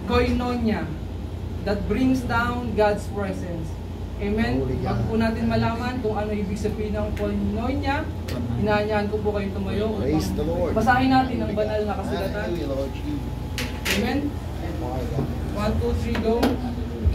koinonia that brings down God's presence. Amen? Bago po natin malaman kung ano ibig sabihin ng koinonia, inaanyahan ko po kayo tumayo. Basahin natin ang banal na kasulatan. Amen? 1, 2, 3, go.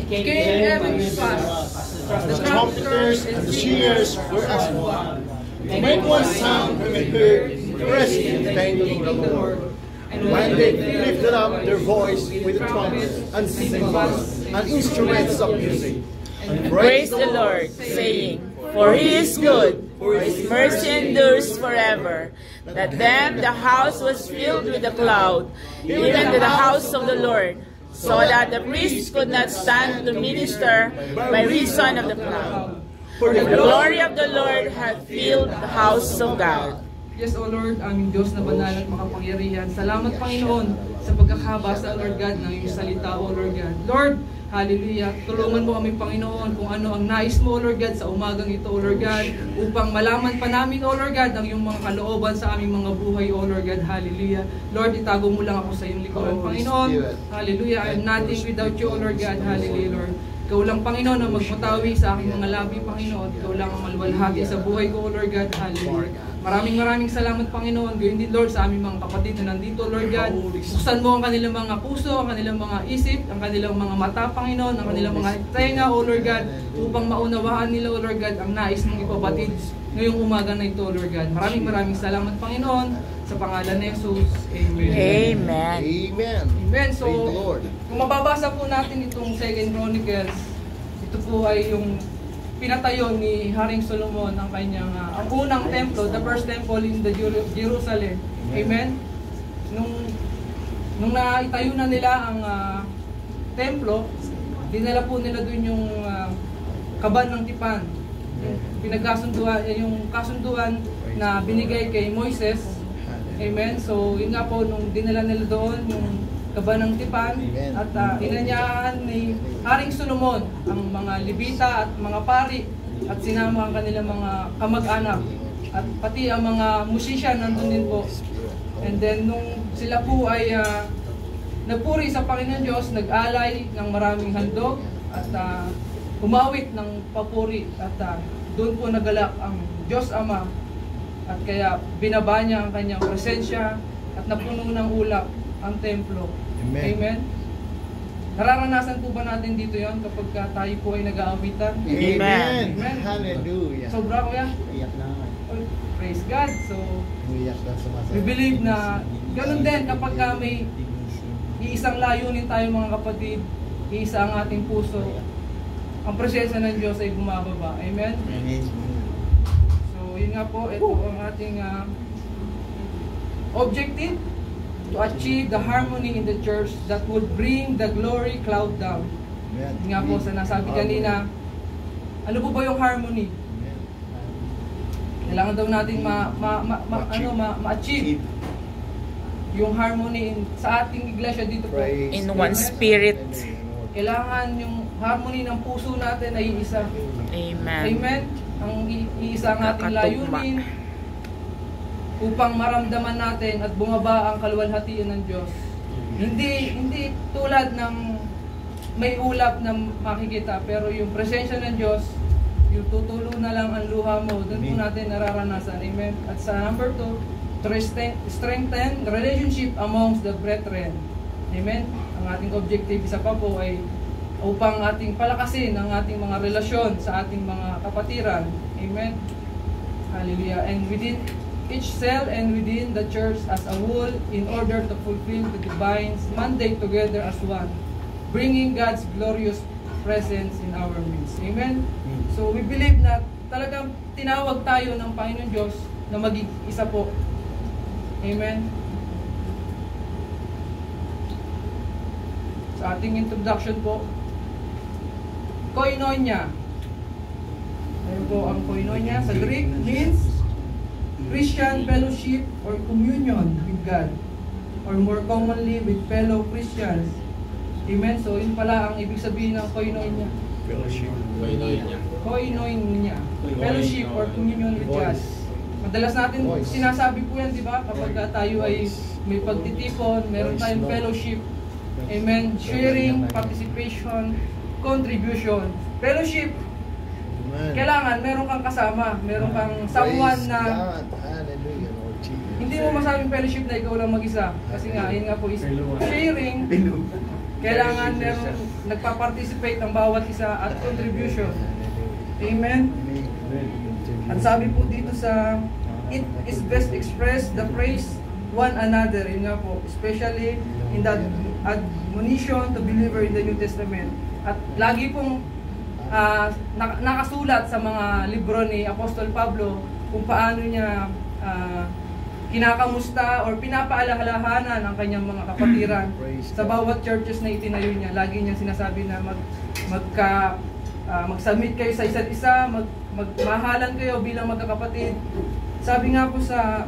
Came heavenly fast. The trumpeters and the singers were as one. To make one sound from the earth, praising and thanking the Lord. And when they lifted up their voice with the trumpets and cymbals and instruments of music, and praise the Lord, saying, For He is good, for His mercy endures forever. That then the house was filled with a cloud, even to the house of the Lord, so that the priests could not stand to minister by reason of the cloud. For the glory of the Lord had filled the house of God. Yes, O Lord, aming Diyos na banal at makapangyarihan. Salamat, Panginoon, sa pagkakabasa, Lord God, ng iyong salita, O Lord God. Lord, hallelujah. Tulungan mo kami, Panginoon, kung ano ang nais mo, O Lord God, sa umagang ito, O Lord God, upang malaman pa namin, O Lord God, ang iyong mga kalooban sa aming mga buhay, O Lord God. Hallelujah. Lord, itago mo lang ako sa iyong likuran, Panginoon. Hallelujah. I am nothing without you, O Lord God. Hallelujah, Lord. Ikaw lang, Panginoon, ang magpatawi sa aking mga labi, Panginoon. Ikaw lang ang maluwalhati sa buhay ko, O Lord God. Hallelujah. Maraming salamat, Panginoon. Gawin din, Lord, sa aming mga kapatid na nandito, Lord God. Buksan mo ang kanilang mga puso, ang kanilang mga isip, ang kanilang mga mata, Panginoon, ang kanilang mga tenga, O Lord God, upang maunawaan nila, O Lord God, ang nais mong ipabatid ngayong umaga na ito, Lord God. Maraming salamat, Panginoon, sa pangalan ni Jesus. Amen. Amen. Amen. Amen. So, kung mababasa po natin itong 2 Chronicles, ito po ay yung pinatayo ni Haring Solomon ang kanyang ang unang templo, the first temple in the Jerusalem. Amen. Nung naitayo na nila ang templo, dinala po nila doon yung kaban ng tipan. Yung kasunduan na binigay kay Moises. Amen. So, yun nga po, nung dinala nila doon yung kaban ng tipan, at inanyahan ni Haring Solomon ang mga Levita at mga pari, at sinama ang kanilang mga kamag-anak, at pati ang mga musician nandun din po. And then nung sila po ay nagpuri sa Panginoon Diyos, nag-alay ng maraming handog at umawit ng papuri, at doon po nagalak ang Diyos Ama, at kaya binaba niya ang kanyang presensya at napuno ng ulap ang templo. Amen. Amen. Nararanasan po ba natin dito yon kapag tayo po ay nag-aawitan? Amen. Amen. Hallelujah. Sobra, kuya? Iyak na. Praise God. So, Iyak na we believe na ganun din kapag may iisang layunin tayo, mga kapatid, iisa ang ating puso, ang presensya ng Diyos ay bumababa. Amen? Amen. So, yun nga po, ito ang ating objective, to achieve the harmony in the church that would bring the glory cloud down. Amen. Yun nga po, sa nasabi kanina, ano po ba yung harmony? Kailangan daw natin ma-achieve yung harmony sa ating iglesia dito po. In one spirit. Kailangan yung harmony ng puso natin ay isa. Amen. Amen. Ang iisa ang ating layunin upang maramdaman natin at bumaba ang kaluwalhatian ng Diyos. Hindi tulad ng may ulap na makikita, pero yung presensya ng Diyos, yung tutulo na lang ang luha mo, doon po natin nararanasan. Amen. At sa number 2, to strengthen the relationship amongst the brethren. Amen. Ang ating objective, isa pa po, ay upang ating palakasin ang ating mga relasyon sa ating mga kapatiran. Amen. Hallelujah. And within each cell and within the church as a whole, in order to fulfill the divine mandate together as one, bringing God's glorious presence in our midst. Amen? So we believe na talagang tinawag tayo ng Panginoon Diyos na maging isa po. Amen? Sa ating introduction po, koinonia. Ano po ang koinonia? Sa Greek means Christian fellowship or communion with God, or more commonly with fellow Christians. Amen? So yun pala ang ibig sabihin ng koinonia. Fellowship. Koinonia. Fellowship or communion with God. Madalas natin sinasabi po yan, di ba? Kapag tayo ay may pagtitipon, meron tayong fellowship. Amen. Sharing, participation, contribution. Fellowship. Amen. Kailangan meron kang kasama, meron kang someone Praise na God. Hallelujah, Lord Jesus. hindi mo masabing fellowship na ikaw lang mag-isa. Kasi nga, yun nga po is sharing. Kailangan meron nagpa-participate ang bawat isa at contribution. Amen. At sabi po dito sa it is best expressed the praise one another. Yun nga po, especially in the admonition to believer in the New Testament. At lagi pong nakasulat sa mga libro ni Apostol Pablo kung paano niya kinakamusta or pinapaalalahanan ang kanyang mga kapatiran sa bawat churches na itinayo niya. Lagi niyang sinasabi na mag-submit kayo sa isa't isa, magmahalan kayo bilang magkakapatid. Sabi nga po sa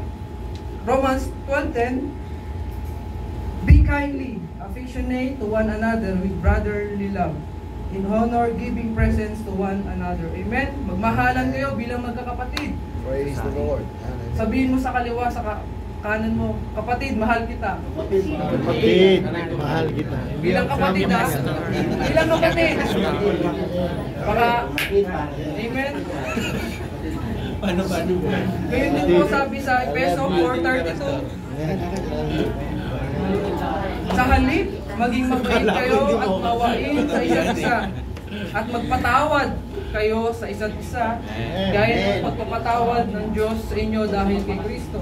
Romans 12:10, be kindly affectionate to one another with brotherly love, in honor giving presents to one another. Amen? Magmahalan kayo bilang magkakapatid. Praise the Lord. Hallelujah. Sabihin mo sa kaliwa, sa kanan mo, kapatid, mahal kita. Kapatid, mahal kita. Bilang kapatid, ha? Bilang kapatid. Baka, amen? Ngayon din po sabi sa Efeso 4:32, sa halip, maging mabait kayo at mawain sa isa't isa. At magpatawad kayo sa isa't isa, gaya ng pagpapatawad ng Diyos sa inyo dahil kay Kristo.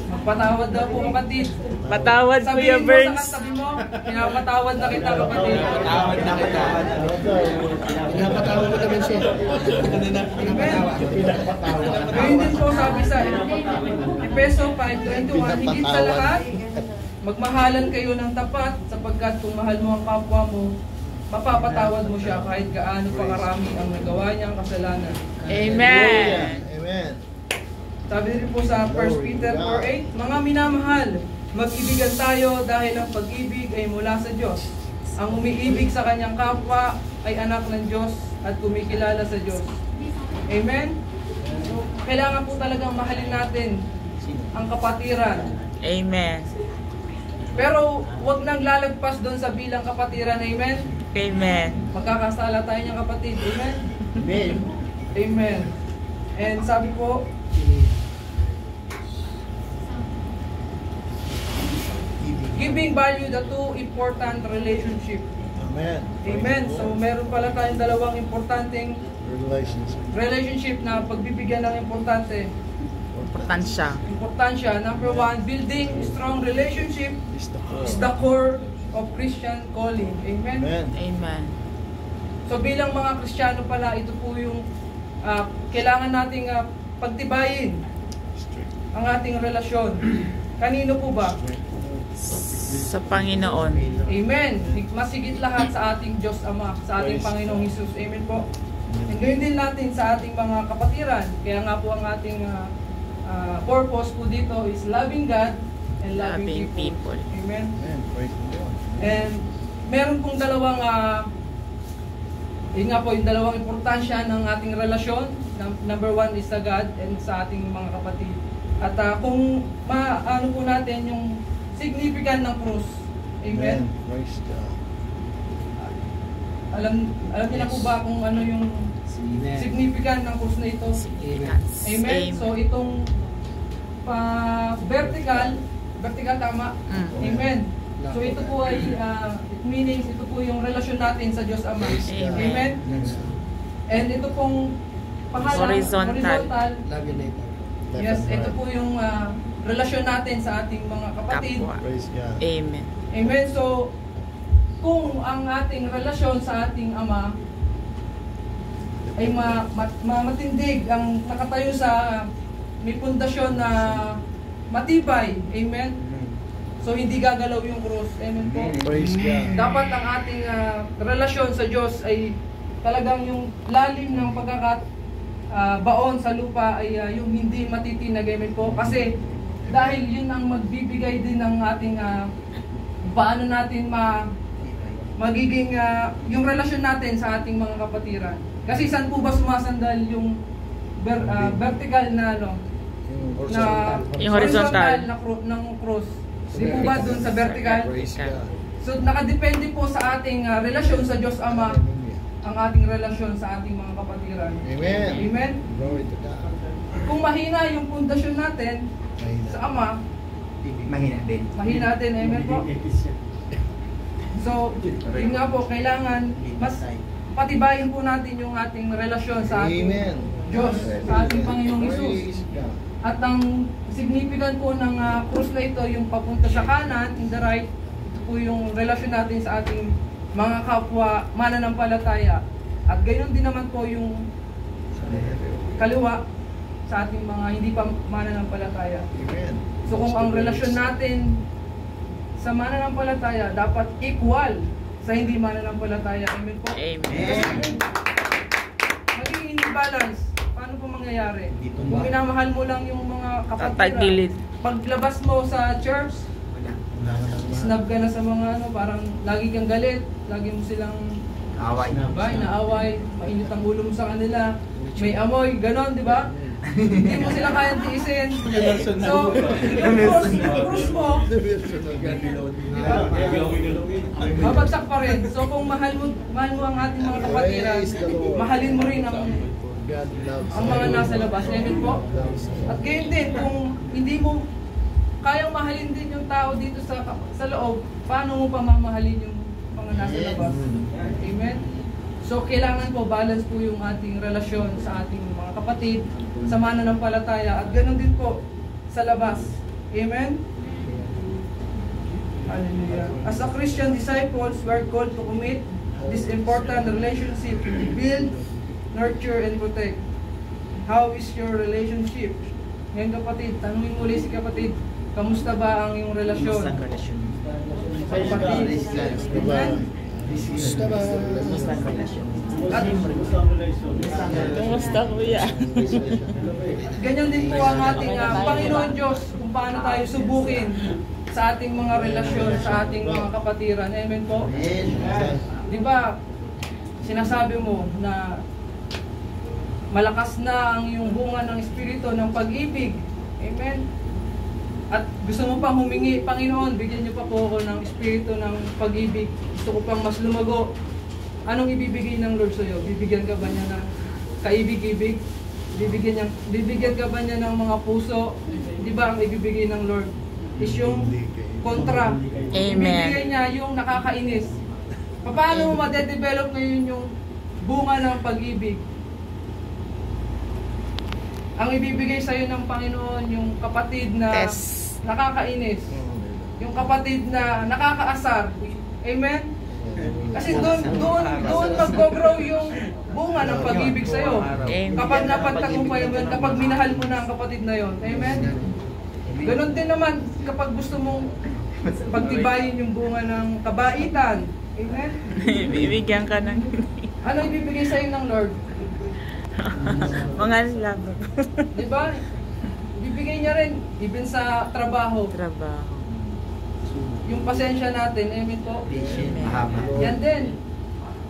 Magpatawad daw po, kapatid. Patawad, Kuya Sabihin mo Burns. sa katabi mo, pinapatawad na kita, kapatid. Pinapatawad ko naman siya. Amen. Ngayon din po sabi sa Efeso 5:21, higit sa lahat, magmahalan kayo ng tapat sapagkat kung mahal mo ang kapwa mo, mapapatawad mo siya kahit gaano pa karami ang nagawa niyang kasalanan. Amen. Amen. Sabi rin po sa 1 Peter 4:8, mga minamahal, mag-ibigan tayo dahil ang pag-ibig ay mula sa Diyos. Ang umiibig sa kanyang kapwa ay anak ng Diyos at kumikilala sa Diyos. Amen? So, kailangan po talagang mahalin natin ang kapatiran. Amen. Pero wag nang lalagpas doon sa bilang kapatiran. Amen? Amen. Magkakasala tayo niyang kapatid. Amen? Amen. Amen. And sabi po, giving value the two important relationship. Amen. Amen. So meron pala tayong dalawang importanteng relationship na pagbibigyan ng importante. Importansya. Number one, building strong relationship is the core of Christian calling. Amen. Amen. Amen. So bilang mga Kristiyano pala, ito po yung kailangan nating pagtibayin ang ating relasyon. Kanino po ba? Sa Panginoon. Amen. Mas higit lahat sa ating Diyos Ama, sa ating Panginoong Hesus. Amen po. And gayon din natin sa ating mga kapatiran. Kaya nga po ang ating purpose po dito is loving God and loving people. Amen. Amen. Praise the Lord. And meron pong dalawang yun nga po, yung dalawang importansya ng ating relasyon. Number one is sa God and sa ating mga kapatid. At kung maano po natin yung significant ng krus. Amen. Praise God. Alam niyo na po ba kung ano yung significant ng krus na ito? Amen. So itong vertical tama. Amen. So ito po ay it means ito po yung relasyon natin sa Diyos Ama. Amen. And ito pong horizontal. Yes, ito po yung relasyon natin sa ating mga kapatid. Praise God. Amen. Amen. So kung ang ating relasyon sa ating Ama ay matindig, ang nakatayo sa may pundasyon na matibay. Amen. So hindi gagalaw yung krus. Amen po. Praise God. Dapat ang ating relasyon sa Diyos ay talagang yung lalim ng baon sa lupa ay yung hindi matitinag. Amen po. Kasi dahil yun ang magbibigay din ng ating paano natin magiging yung relasyon natin sa ating mga kapatiran. Kasi saan po ba sumasandal yung vertical na Yung horizontal ng cross? Di po ba dun sa vertical? Praise God. So nakadepende po sa ating relasyon sa Diyos Ama, ang ating relasyon sa ating mga kapatiran. Amen. Amen? Glory to God. Kung mahina yung pundasyon natin sa Ama, Mahina din. mahina din. Amen po? So, yun nga po, kailangan mas patibayin po natin yung ating relasyon sa ating Amen. Diyos, sa ating Panginoong Praise Hesus. God. At ang significant po ng cross na ito, yung papunta sa kanan, in the right, ito po yung relasyon natin sa ating mga kapwa mananampalataya. At gayon din naman po yung kaliwa sa ating mga hindi pa mananampalataya. Amen. So kung ang relasyon natin sa mananampalataya dapat equal sa hindi mananampalataya. Amen po? Amen. Magiging balance. Paano po mangyayari? Dito Kung ba? minamahal mo lang yung mga kapatid, Tatagilid. paglabas mo sa church, Wala. snub ka na sa mga parang lagi kang galit, lagi mo silang Away. naaway, mainit ang ulo mo sa kanila, may amoy, ganon, di ba? Hindi mo sila kayang tiisin. So, yung cross mo, babagsak pa rin. So, kung mahal mo ang ating mga kapatiran, mahalin mo rin ang mga nasa labas. Amen po? At gayon din, kung hindi mo kayang mahalin din yung tao dito sa loob, paano mo pa mamahalin yung mga nasa labas? Amen? So, kailangan po balance po yung ating relasyon sa ating mga kapatid, sa mananampalataya, at ganoon din po sa labas. Amen? Hallelujah. As a Christian disciples, we are called to commit this important relationship to build, nurture, and protect. How is your relationship? Ngayon kapatid, tanungin mo ulit si kapatid, kamusta ba ang iyong relasyon? Kapatid. Amen? At Kumusta kuya? ganyan din po ang ating Panginoon Diyos kung paano tayo subukin sa ating mga relasyon, sa ating mga kapatiran. Amen po? Di ba, sinasabi mo na malakas na ang iyong bunga ng Espiritu ng pag-ibig. Amen? At gusto mo pang humingi, Panginoon, bigyan niyo pa po ako ng Espiritu ng pag-ibig. Gusto ko pang mas lumago. Anong ibibigay ng Lord sa iyo? Bibigyan ka ba niya ng kaibig-ibig? Bibigyan ka ba niya ng mga puso? Di ba ang ibibigay ng Lord is yung kontra. Amen. Ibibigay niya yung nakakainis. Paano mo madedevelop ngayon yung bunga ng pag-ibig? Ang ibibigay sa iyo ng Panginoon yung kapatid na nakakainis. Yung kapatid na nakakaasar. Amen? Kasi doon mag-grow yung bunga ng pag-ibig sa iyo. Kapag napagtagumpay mo yun, kapag minahal mo na ang kapatid na yon. Amen? Ganon din naman kapag gusto mong pagtibayin yung bunga ng kabaitan. Amen? Bibigyan ka ng Ano ibibigay sa iyo ng Lord? mga love. Di ba? Ibibigay niya rin, even sa trabaho. Trabaho. Yung pasensya natin, amen po? Patient. Mahaba. Yan din.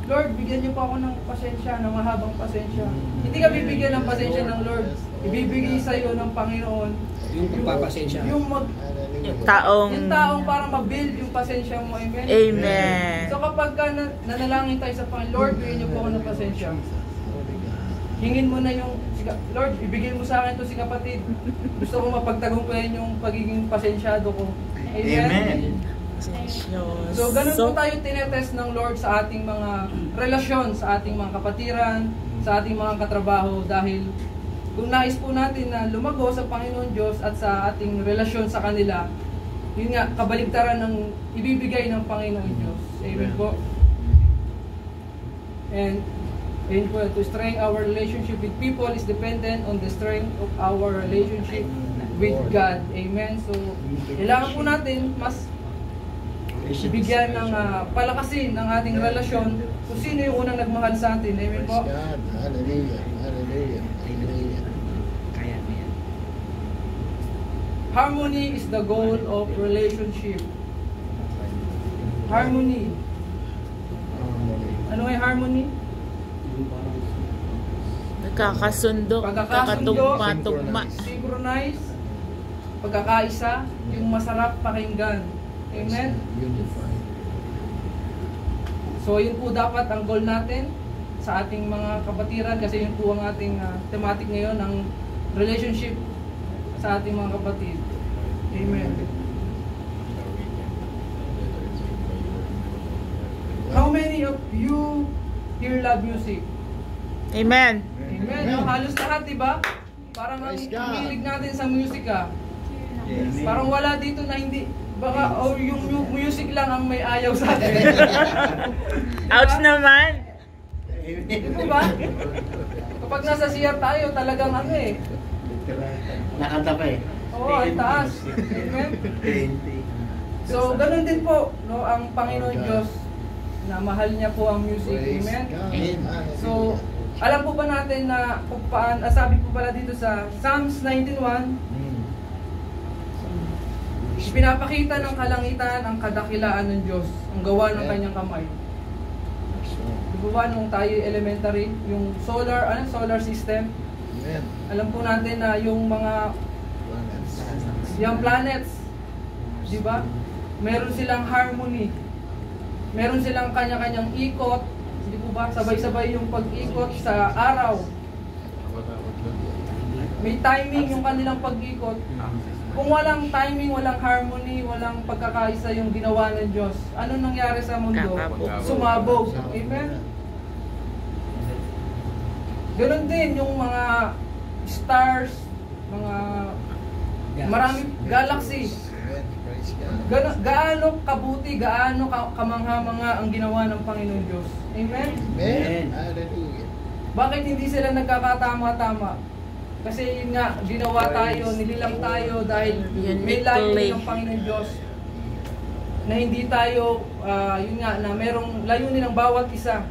Lord, bigyan niyo po ako ng pasensya, ng mahabang pasensya. Hindi ka bibigyan ng pasensya ng Lord. Ibibigay sa iyo ng Panginoon Yung pagpapasensya. yung Yung taong yung taong para ma-build yung pasensya mo, amen? Amen. So kapag ka nanalangin tayo sa Panginoon, Lord, bigyan niyo po ako ng pasensya. Hingin mo na yung, Lord, ibigay mo sa akin to si kapatid. Gusto ko mapagtagumpayan yung pagiging pasensyado ko. Amen? Amen. So, ganun po tayo tinetest ng Lord sa ating mga relasyon, sa ating mga kapatiran, sa ating mga katrabaho. Dahil kung nais po natin na lumago sa Panginoon Diyos at sa ating relasyon sa kanila, yun nga, kabaligtaran ng ibibigay ng Panginoon Diyos. Amen po? And po, to strengthen our relationship with people is dependent on the strength of our relationship with God. Amen? So, kailangan po natin mas bigyan ng palakasin ng ating relasyon kung sino yung unang nagmahal sa atin. Amen po? Hallelujah. Hallelujah. Hallelujah. Kaya mo yan. Harmony is the goal of relationship. Harmony. Ano ay harmony? Nagkakasundo, nagkakatugma-tugma. Synchronize, pagkakaisa, yung masarap pakinggan. Amen? Unified. So yun po dapat ang goal natin sa ating mga kapatiran, kasi yun po ang ating thematic ngayon, ang relationship sa ating mga kapatid. Amen. How many of you here love music? Amen. Amen. No? Halos lahat, diba? Parang ang Praise God. hilig natin sa musika. Yes. Parang wala dito na hindi, baka or yung music lang ang may ayaw sa atin. Ouch naman. Di ba? Kapag nasa CR tayo, talagang ano eh. Nakanta pa eh. Oo, ang taas. Amen? So, ganun din po, no, ang Panginoon Diyos, na mahal niya po ang music. Praise Amen? God. So, alam po ba natin na kung sabi po pala dito sa Psalms 19:1, pinapakita ng kalangitan ang kadakilaan ng Diyos, ang gawa ng kanyang kamay. Di ba nung tayo elementary, yung solar system, Amen. alam po natin na yung mga planets, di ba? Meron silang harmony. Meron silang kanya-kanyang ikot, di po ba? Sabay-sabay yung pag-ikot sa araw. May timing yung kanilang pag-ikot. Kung walang timing, walang harmony, walang pagkakaisa yung ginawa ng Diyos, ano nangyari sa mundo? Kakabog. Sumabog. Amen? Ganon din yung mga stars, mga maraming galaxy. Amen. Praise God. Gaano kabuti, gaano kamangha-manga ang ginawa ng Panginoon Diyos. Amen? Amen. Hallelujah. Bakit hindi sila nagkakatama-tama? Kasi yun nga, ginawa tayo, nililang tayo dahil may layunin ng Panginoon Diyos na hindi tayo, yun nga, na merong layunin ng bawat isa.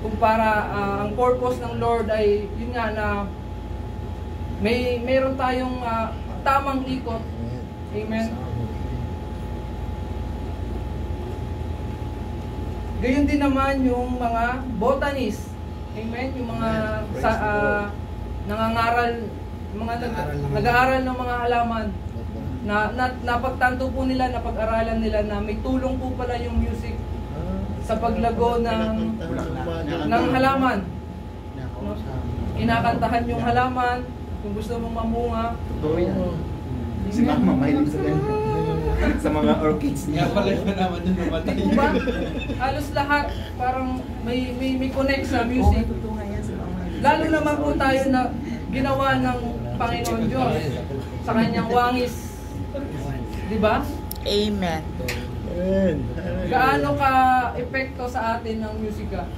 Kung para ang purpose ng Lord ay yun nga na meron tayong tamang ikot. Amen. Gayon din naman yung mga botanist. Amen. Yung mga nangangaral, mga nag-aaral ng mga halaman. Napagtanto po nila, napag-aralan nila na may tulong po pala yung music sa paglago ng halaman. No? Kinakantahan yung halaman, kung gusto mong mamunga. Totoo yan. Si Mama mahilig sa ganun. Sa mga orchids niya. Di po ba? Halos lahat parang may connect sa music. Lalo naman po tayo na ginawa ng Panginoon Diyos sa kanyang wangis. Di ba? Amen. Gaano ka epekto sa atin ng musika?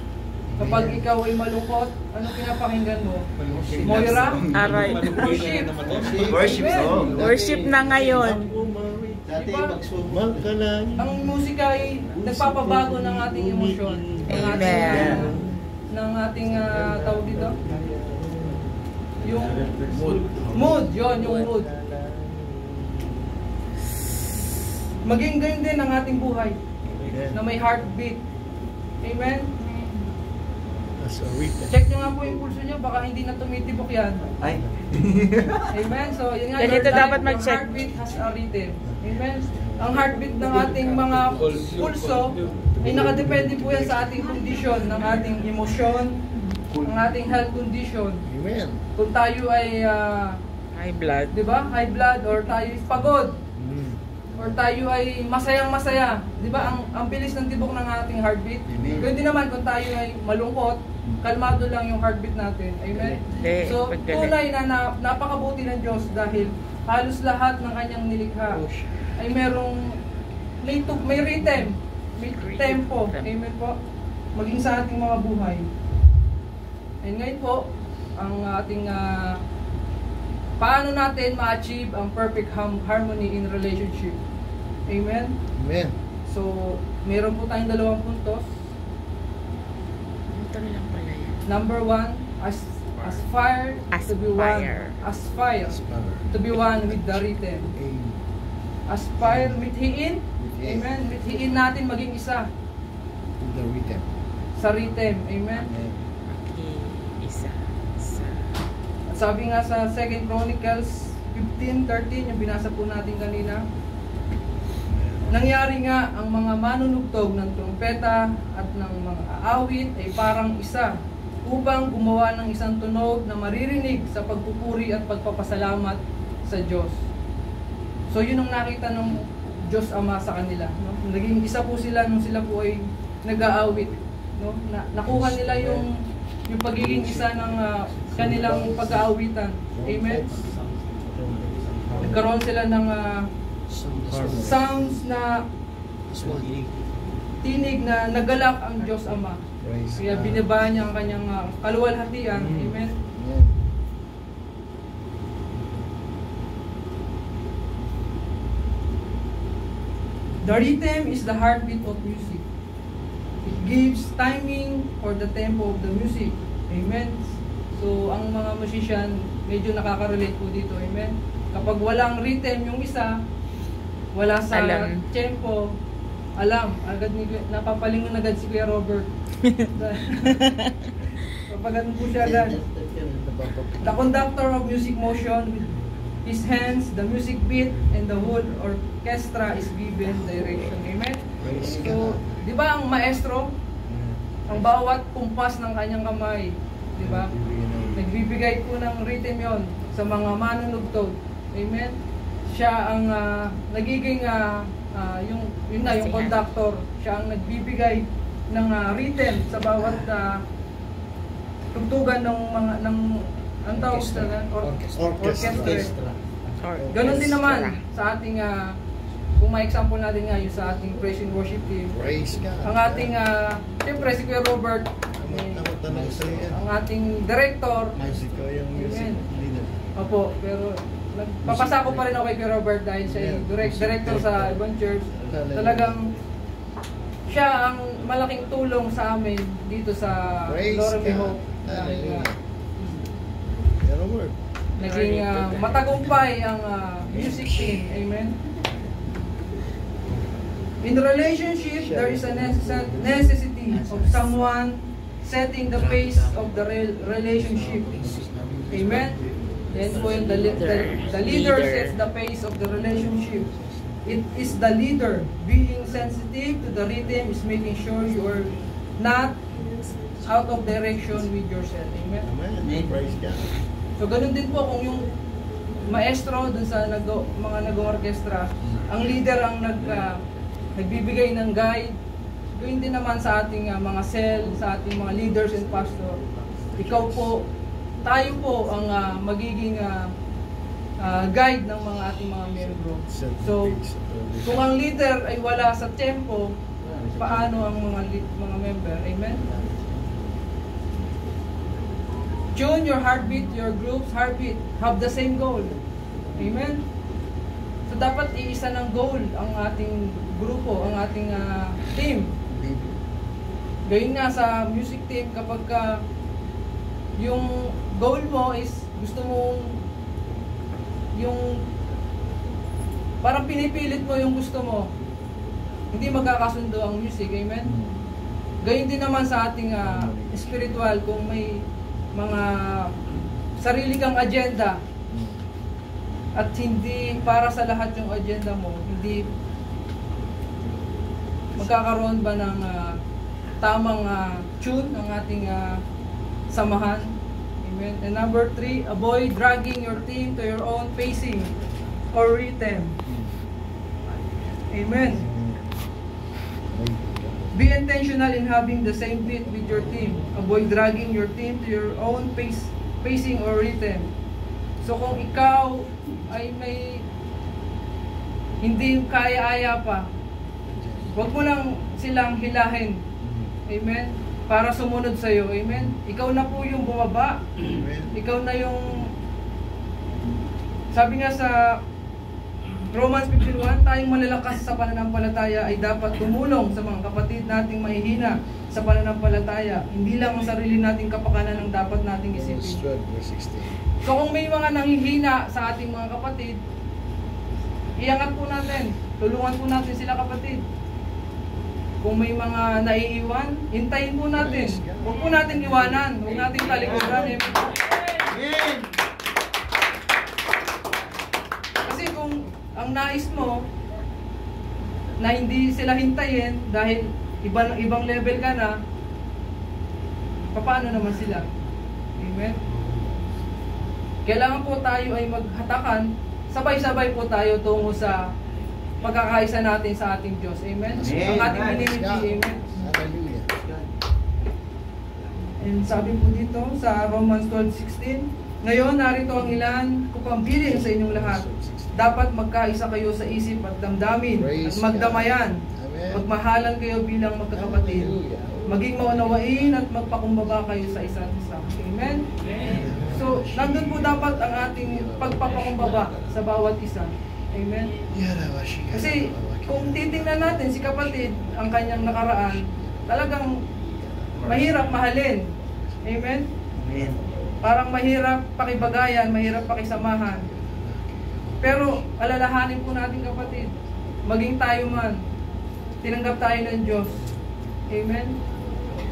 Kapag ikaw ay malungkot, ano pinapakinggan mo? Moira? Aray. Worship. Worship song. Worship na ngayon. Dati Diba? magsumang ka lang. Ang musika ay nagpapabago ng ating emosyon. Amen. Ng ating tawag dito? Yung mood. Yun, yung mood. Maging ganyan din ang ating buhay na may heartbeat. Amen? Check nyo nga po yung pulso nyo, baka hindi na tumitibok yan. Ay. Amen? So, yun nga, Ganito your life, dapat your mag-check. heartbeat has a rhythm. Amen? Ang heartbeat ng ating mga pulso ay nakadepende po yan sa ating kondisyon, ng ating emosyon, ng ating health condition. Amen. Kung tayo ay, High blood. di ba, high blood, or tayo ay pagod, or tayo ay masayang-masaya, di ba, ang bilis ng tibok ng ating heartbeat. Amen. Ganun din naman kung tayo ay malungkot, kalmado lang yung heartbeat natin. Amen? Hindi, So, paggaling. tunay na napakabuti ng Diyos dahil halos lahat ng kanyang nilikha ay may rhythm, may tempo. Amen po? Maging sa ating mga buhay. And ngayon po, ang ating paano natin ma-achieve ang perfect harmony in relationship. Amen? Amen. So, meron po tayong 2 puntos. Ito lang pala yan. Number 1, aspire to be one. Aspire to be one with the written. Aspire with hiin. Amen. With hiin natin maging isa The rhythm. sa written. Amen. Amen. Okay, isa. At sabi nga sa 2 Chronicles 15:13, yung binasa po natin kanina. nangyari nga ang mga manunugtog ng trumpeta at ng mga aawit ay parang isa upang gumawa ng isang tunog na maririnig sa pagpupuri at pagpapasalamat sa Diyos. So yun ang nakita ng Diyos Ama sa kanila. No? Naging isa po sila nung sila po ay nag-aawit. No? Nakuha nila yung pagiging isa ng kanilang pag-aawitan. Amen? Nagkaroon sila ng sounds na tinig na nagalak ang Diyos Ama. Kaya binaba niya ang kanyang kaluwalhatian. Amen? The rhythm is the heartbeat of music. It gives timing for the tempo of the music. Amen? So, ang mga musician, medyo nakaka-relate po dito. Amen? Kapag walang rhythm yung isa, wala sa tempo, alam. Agad napapalingon agad si Kuya Robert. Papagad po siya agad. The conductor of music motion with his hands, the music beat, and the whole orchestra is given direction. Amen? So, di ba ang maestro, ang bawat kumpas ng kanyang kamay, di ba? Nagbibigay po ng rhythm yon sa mga manunugtog. Amen? Siya ang nagiging yung conductor, siya ang nagbibigay ng rhythm sa bawat tugtugan ng mga ang tawag sa orchestra. Ganon din naman sa ating kung may example natin nga yung sa ating praise and worship team. Ang ating siyempre si Kuya Robert, ang ating director. Amen. Opo, pero papasa ko pa rin ako kay Kuya Robert dahil siya director sa ibang church. Talagang siya ang malaking tulong sa amin dito sa Glory Hope. Naging matagumpay ang music team. Amen. In the relationship, there is a necessity of someone setting the pace of the relationship. Amen. Then when the leader sets the pace of the relationship, it is the leader being sensitive to the rhythm, is making sure you are not out of direction with yourself. Amen. Praise God. So ganun din po kung yung maestro dun sa mga nag-orchestra, ang leader ang nagbibigay ng guide. Gawin din naman sa ating mga cell, sa ating mga leaders and pastor. Ikaw po, tayo po ang magiging guide ng mga ating mga membro. So, kung ang leader ay wala sa tempo, paano ang mga member? Amen? Tune your heartbeat, your group's heartbeat have the same goal. Amen? So, dapat iisa ng goal ang ating grupo, ang ating team. Gayun nga sa music team, kapag yung goal mo is gusto mong yung parang pinipilit mo yung gusto mo, hindi magkakasundo ang music. Amen? Gayun din naman sa ating spiritual, kung may mga sarili kang agenda at hindi para sa lahat yung agenda mo, hindi magkakaroon ba ng tamang tune ng ating samahan. Amen. And number 3, avoid dragging your team to your own pacing or rhythm. Amen. Be intentional in having the same beat with your team. Avoid dragging your team to your own pacing or rhythm. So kung ikaw ay may hindi kaya-aya pa, huwag mo lang silang hilahin. Amen? Para sumunod sa iyo. Amen? Ikaw na po yung bumaba. Amen. Ikaw na yung, sabi nga sa Romans 15:1, tayong malalakas sa pananampalataya ay dapat tumulong sa mga kapatid nating mahihina sa pananampalataya. Hindi lang ang sarili nating kapakanan ang dapat nating isipin. So kung may mga nanghihina sa ating mga kapatid, iangat po natin. Tulungan po natin sila, kapatid. Kung may mga naiiwan, hintayin po natin. Huwag po natin iwanan. Huwag natin talikuran. Amen. Kasi kung ang nais mo, na hindi sila hintayin dahil ibang level ka na, paano naman sila? Amen? Kailangan po tayo ay maghatakan, sabay-sabay po tayo tungo sa pagkakaisa natin sa ating Diyos. Amen? Ang ating minimiti. Amen? Hallelujah. And sabi po dito sa Romans 12:16, ngayon narito ang ilan upang bilin sa inyong lahat. Dapat magkaisa kayo sa isip at damdamin at magdamayan. Amen. Magmahalan kayo bilang magkakapatid. Hallelujah. Maging maunawain at magpakumbaba kayo sa isa't isa. Amen? So, nandun po dapat ang ating pagpapakumbaba sa bawat isa. Amen? Kasi kung titingnan natin si kapatid, ang kanyang nakaraan, talagang mahirap mahalin. Amen? Amen. Parang mahirap pakibagayan, mahirap pakisamahan. Pero alalahanin po natin kapatid, maging tayo man, tinanggap tayo ng Diyos. Amen?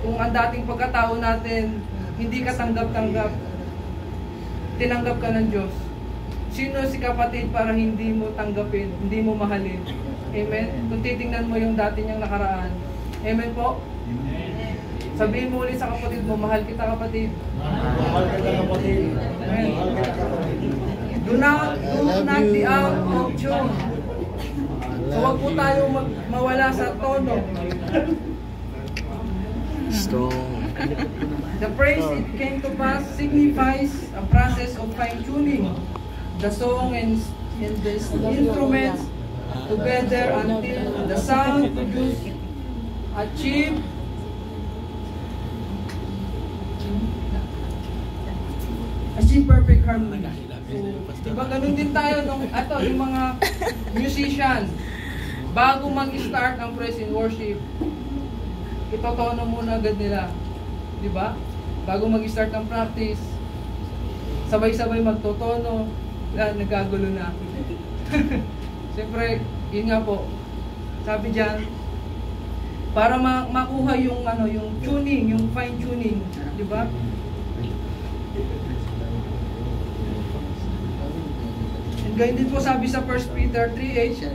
Kung ang dating pagkatao natin, hindi ka tanggap-tanggap, tinanggap ka ng Diyos. Sino si kapatid para hindi mo tanggapin, hindi mo mahalin? Amen? Kung titingnan mo yung dati niyang nakaraan. Amen po? Sabihin mo ulit sa kapatid mo, mahal kita kapatid. Mahal kita kapatid. Amen. Mahal kita kapatid. Do not be out of tune. So wag po tayo mawala sa tono. Strong. The phrase "it came to pass" signifies a process of fine-tuning the song and the instruments together until the sound produced achieve perfect harmony. So, diba ganun din tayo yung mga musician, bago mag-start ang praise and worship, itotono muna agad nila. Diba? Bago mag-start ang practice, sabay-sabay magtotono, nagagulo na. Siyempre, yun nga po, sabi dyan, para makuha yung tuning, yung fine tuning, diba? And ganyan din po sabi sa 1 Peter 3:8,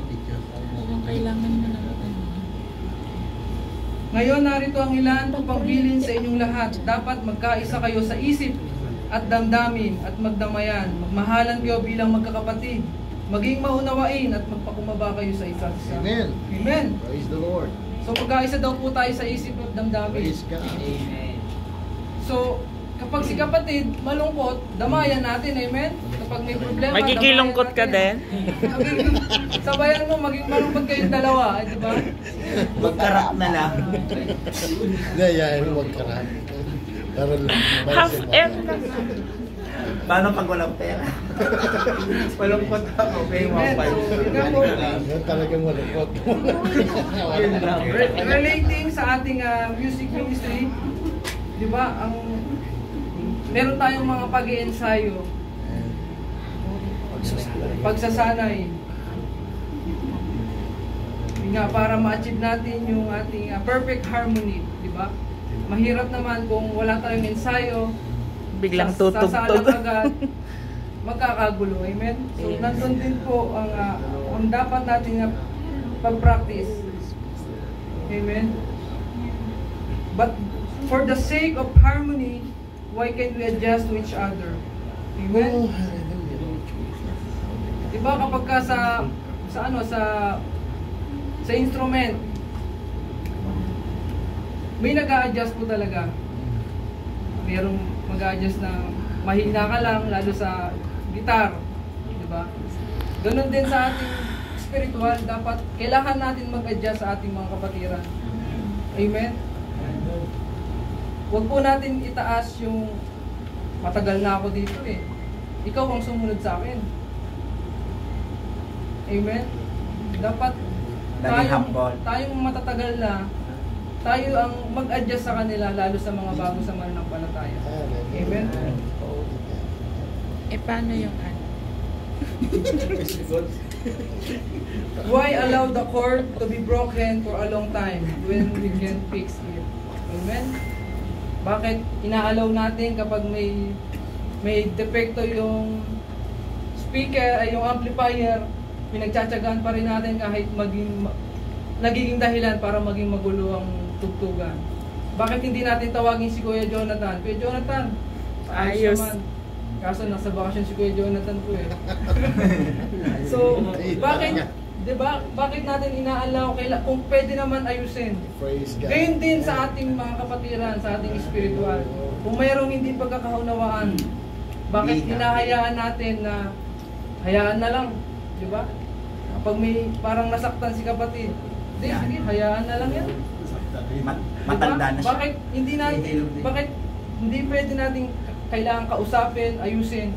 Kailangan mo na ngayon narito ang ilan upang bilin sa inyong lahat. Dapat magkaisa kayo sa isip at damdamin at magdamayan. Magmahalan kayo bilang magkakapatid. Maging maunawain at magpakumbaba kayo sa isa't isa. Amen. Amen. Praise the Lord. So magkaisa daw po tayo sa isip at damdamin. Praise God. So kapag si kapatid malungkot, damayan natin. Amen. Kapag may problema, Magkikilungkot ka din? Sabayan mo, maging malungkot kayong dalawa. Di ba? Magkarap na lang. Nayayain mo magkarami. Para lang. Half F na. Paano pag walang pera? Malungkot ako. Okay, Amen. So, yun nga po. Yan talagang malungkot. Relating sa ating music ministry, di ba, meron tayong mga pag-iensayo, pagsasanay. Yun nga, para ma-achieve natin yung ating perfect harmony, di ba? Mahirap naman kung wala tayong ensayo, Biglang sasalang tutugtog. agad, magkakagulo. Amen? So, nandun din po ang dapat natin pag-practice. Amen? But for the sake of harmony, why can't we adjust to each other? Amen? Diba kapag ka sa instrument, may nag-a-adjust po talaga. Mayroong mag-a-adjust na mahina ka lang, lalo sa guitar. Diba? Ganun din sa ating spiritual, dapat kailangan natin mag-adjust sa ating mga kapatiran. Amen? Huwag po natin itaas yung matagal na ako dito eh. Ikaw ang sumunod sa akin. Amen? Dapat tayong matatagal na, tayo ang mag-adjust sa kanila, lalo sa mga bago sa mananampalataya. Amen? Paano yung ano? Why allow the cord to be broken for a long time when we can fix it? Amen? Bakit inaalaw natin kapag may depekto yung speaker, ay yung amplifier, pinagtsatsagaan pa rin natin kahit nagiging dahilan para maging magulo ang tugtugan. Bakit hindi natin tawagin si Kuya Jonathan? Kuya Jonathan, ayos Ayos. naman. Kaso nasa bakasyon si Kuya Jonathan po eh. So, bakit, di ba? Bakit natin inaalaw kung pwede naman ayusin? Praise God. Gayun din sa ating mga kapatiran, sa ating spiritual. Kung mayroong hindi pagkakaunawaan, bakit hinahayaan natin na hayaan na lang, di ba? Kapag may parang nasaktan si kapatid, sige, hayaan na lang yan. Matanda na siya. Bakit hindi pwede nating kailangan kausapin, ayusin?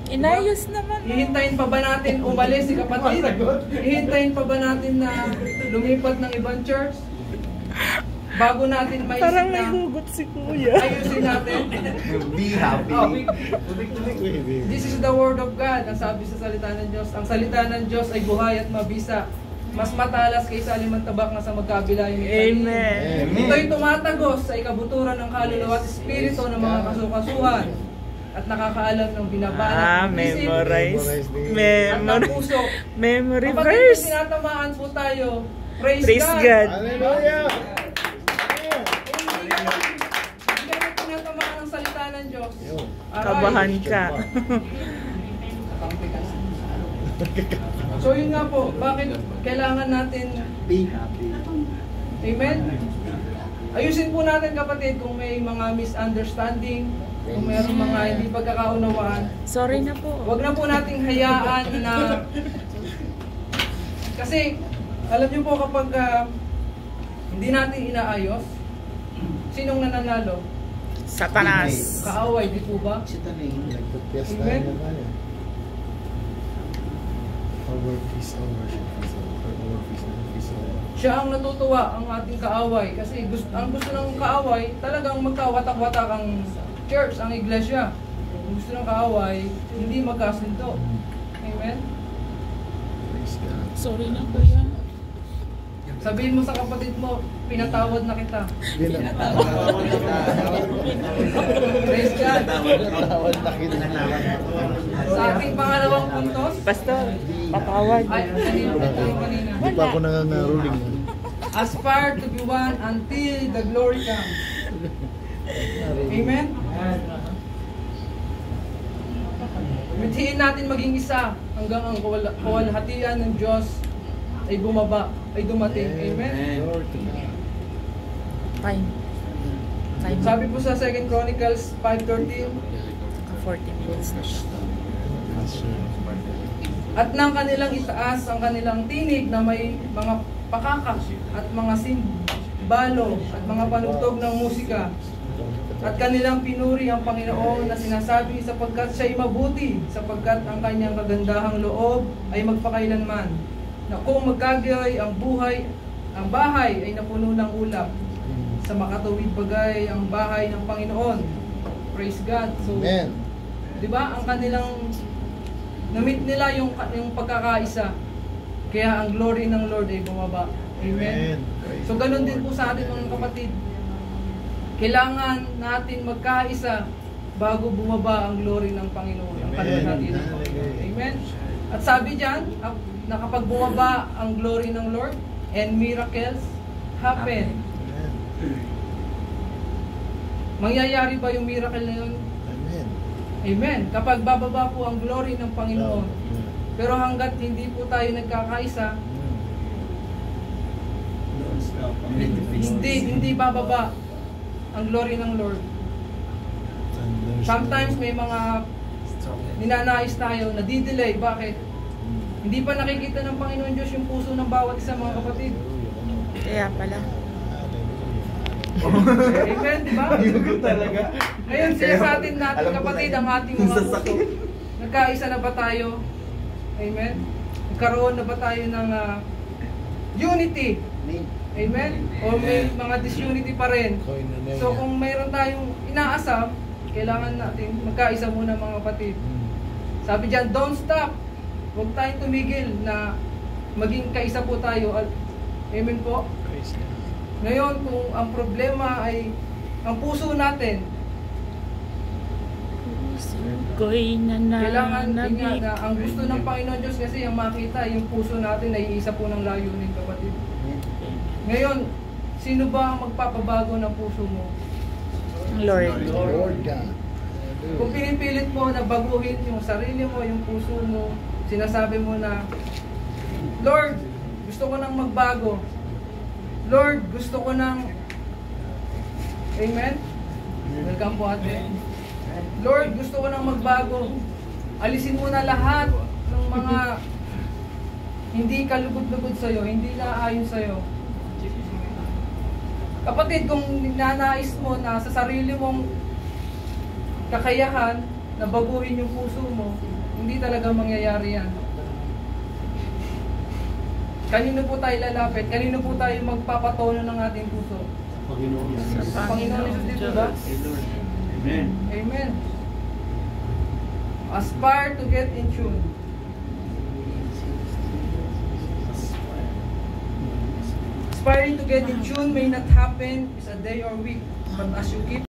Inayos naman. Hihintayin pa ba natin umalis si kapatid? Hihintayin pa ba natin na lumipat ng ibang church? Bago natin maisip Parang may na hugot si Kuya. ayusin natin. Be happy. Oh, this is the word of God. Ang sabi sa salita ng Diyos. Ang salita ng Diyos ay buhay at mabisa. Mas matalas kaysa alimang tabak na sa magkabilayang italim. Amen. Ito'y tumatagos sa ikabuturan ng kaluluwa at espiritu ng mga kasukasuhan at nakakaalam ng binabalak. Memorize. At ng puso. Memory Kapag ito verse. sinatamaan po tayo, praise Praise God. God. Hallelujah! Hindi ka na tinatamaan ng salita ng Diyos. Aray. Kabahan ka. So yun nga po, bakit kailangan natin, Be happy. amen? Ayusin po natin kapatid kung may mga misunderstanding, kung mayroong mga hindi pagkakaunawaan. Sorry na po. Huwag na po nating hayaan na, kasi alam niyo po kapag hindi natin inaayos, sinong nananalo? Satanas. Kaaway, di po ba? Nagpapiyas Amen. tayo naman eh. Our peace, our worship, peace, our peace, Siya ang natutuwa, ang ating kaaway. Kasi ang gusto ng kaaway, talagang magkawatak-watak ang church, ang iglesia. Ang gusto ng kaaway, hindi magkasundo. Amen? Praise God. Sorry na, Kuya. Sabihin mo sa kapatid mo, pinatawad na kita. Praise God. Tawad na kita. Sa ating pangalawang puntos, Pastor, patawad. ay, kanina. Hindi pa ako nangangaruling. Aspire to be one until the glory comes. Amen? Mithiin natin maging isa hanggang ang kawalhatian ng Diyos ay bumaba, ay dumating. Amen? Lord to God. Time. Time. Sabi po sa 2 Chronicles 5:13, 40 minutes na siya. at nang kanilang itaas ang kanilang tinig na may mga pakaka at mga simbalo at mga panugtog ng musika, at kanilang pinuri ang Panginoon na sinasabi sapagkat siya'y mabuti, sapagkat ang kanyang kagandahang loob ay magpakailanman, na kung magkagay ang buhay, ang bahay ay napuno ng ulap, sa makatuwid bagay ang bahay ng Panginoon. Praise God. So, Amen. di ba, ang kanilang namit nila yung pagkakaisa, kaya ang glory ng Lord ay bumaba. Amen. So ganun din po sa atin mga kapatid. Kailangan natin magkaisa bago bumaba ang glory ng Panginoon, ang kaluwalhatian ng Panginoon. Amen. At sabi diyan, na kapag bumaba ang glory ng Lord and miracles happen. Mangyayari ba yung miracle na yun? Amen. Amen. Kapag bababa po ang glory ng Panginoon. Pero hanggat hindi po tayo nagkakaisa, hindi bababa ang glory ng Lord. Sometimes may mga ninanais tayo, nadidelay. Bakit? Hindi pa nakikita ng Panginoon Diyos yung puso ng bawat isa, mga kapatid. Kaya pala. Amen, di ba? Talaga. Ngayon siya sa atin natin, Alam ko kapatid, na ang ating yung mga puso. sasakit. Nagkaisa na ba tayo? Amen? Nagkaroon na ba tayo ng unity? Amen? O may mga disunity pa rin? So kung mayroon tayong inaasam, kailangan natin magkaisa muna, mga kapatid. Sabi diyan, don't stop. Huwag tayong tumigil na maging kaisa po tayo. Amen po? Ngayon, kung ang problema ay ang puso natin, Ko'y kailangan nananabik. na ang gusto ng Panginoon Diyos kasi ang makita, yung puso natin ay isa po ng layunin, kapatid. Ngayon, sino ba ang magpapabago ng puso mo? Lord. Lord God. Kung pinipilit mo na baguhin yung sarili mo, yung puso mo, sinasabi mo na, Lord, gusto ko nang magbago. Lord, gusto ko nang... Amen? Welcome po ate. Lord, gusto ko nang magbago. Alisin mo na lahat ng mga hindi kalugod-lugod sa'yo, hindi naayon sa'yo. Kapatid, kung nanais mo na sa sarili mong kakayahan na baguhin yung puso mo, hindi talaga mangyayari yan. Kanino po tayo lalapit? Kanino po tayo magpapatono ng ating puso? Sa Panginoon Jesus dito ba? Amen. Amen. Aspire to get in tune. Aspiring to get in tune may not happen is a day or week, but as you keep